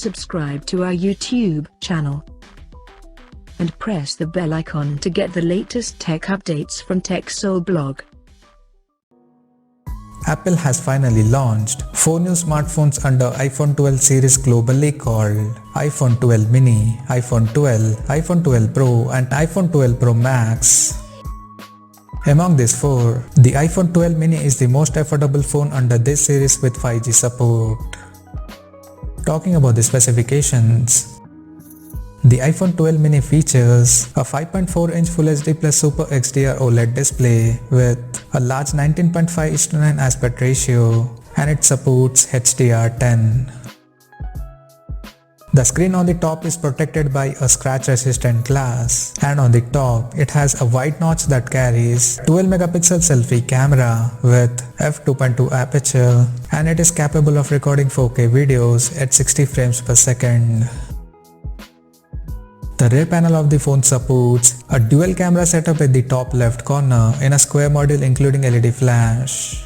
subscribe to our YouTube channel and press the bell icon to get the latest tech updates from TechSole Blog. Apple has finally launched 4 new smartphones under iPhone 12 series globally called iPhone 12 mini, iPhone 12, iPhone 12 Pro and iPhone 12 Pro Max. Among these 4, the iPhone 12 mini is the most affordable phone under this series with 5G support. Talking about the specifications, the iPhone 12 mini features a 5.4-inch Full HD plus Super XDR OLED display with a large 19.5:9 aspect ratio, and it supports HDR10. The screen on the top is protected by a scratch-resistant glass, and on the top it has a wide notch that carries 12-megapixel selfie camera with f2.2 aperture, and it is capable of recording 4K videos at 60 frames per second. The rear panel of the phone supports a dual camera setup at the top left corner in a square module including LED flash.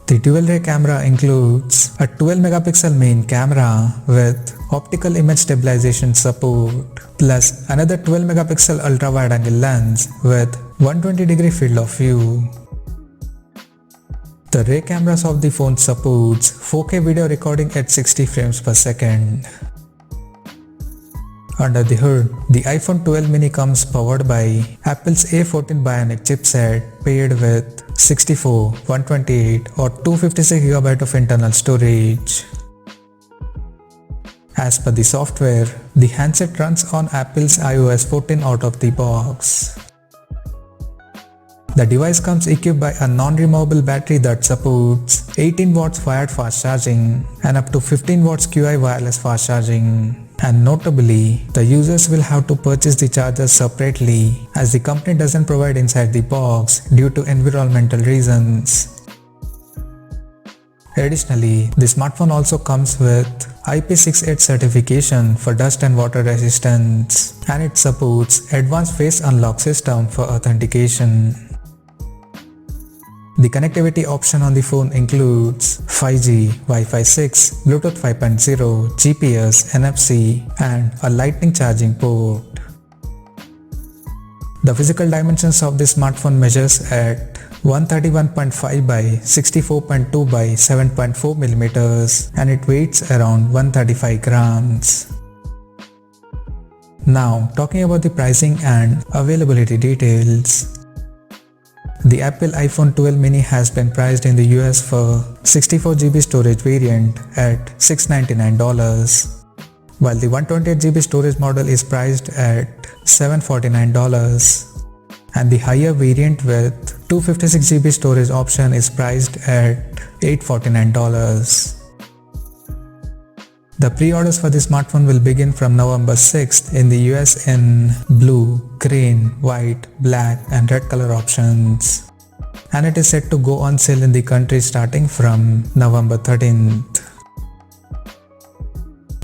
The dual rear camera includes a 12-megapixel main camera with optical image stabilization support, plus another 12-megapixel ultra-wide-angle lens with 120-degree field of view. The rear cameras of the phone supports 4K video recording at 60 frames per second. Under the hood, the iPhone 12 mini comes powered by Apple's A14 Bionic chipset paired with 64, 128 or 256GB of internal storage. As per the software, the handset runs on Apple's iOS 14 out of the box. The device comes equipped by a non-removable battery that supports 18 watts wired fast charging and up to 15 watts QI wireless fast charging. And notably, the users will have to purchase the chargers separately as the company doesn't provide inside the box due to environmental reasons. Additionally, the smartphone also comes with IP68 certification for dust and water resistance, and it supports advanced face unlock system for authentication. The connectivity option on the phone includes 5G, Wi-Fi 6, Bluetooth 5.0, GPS, NFC, and a lightning charging port. The physical dimensions of this smartphone measures at 131.5 by 64.2 by 7.4 mm and it weighs around 135 grams. Now, talking about the pricing and availability details. The Apple iPhone 12 mini has been priced in the US for 64GB storage variant at $699, while the 128GB storage model is priced at $749, and the higher variant with 256GB storage option is priced at $849. The pre-orders for the smartphone will begin from November 6th in the US in blue, green, white, black and red color options. And it is set to go on sale in the country starting from November 13th.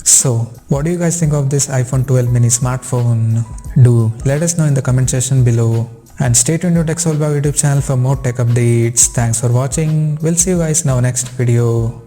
So, what do you guys think of this iPhone 12 mini smartphone? Do let us know in the comment section below. And stay tuned to TechSole Blog YouTube channel for more tech updates. Thanks for watching. We'll see you guys in our next video.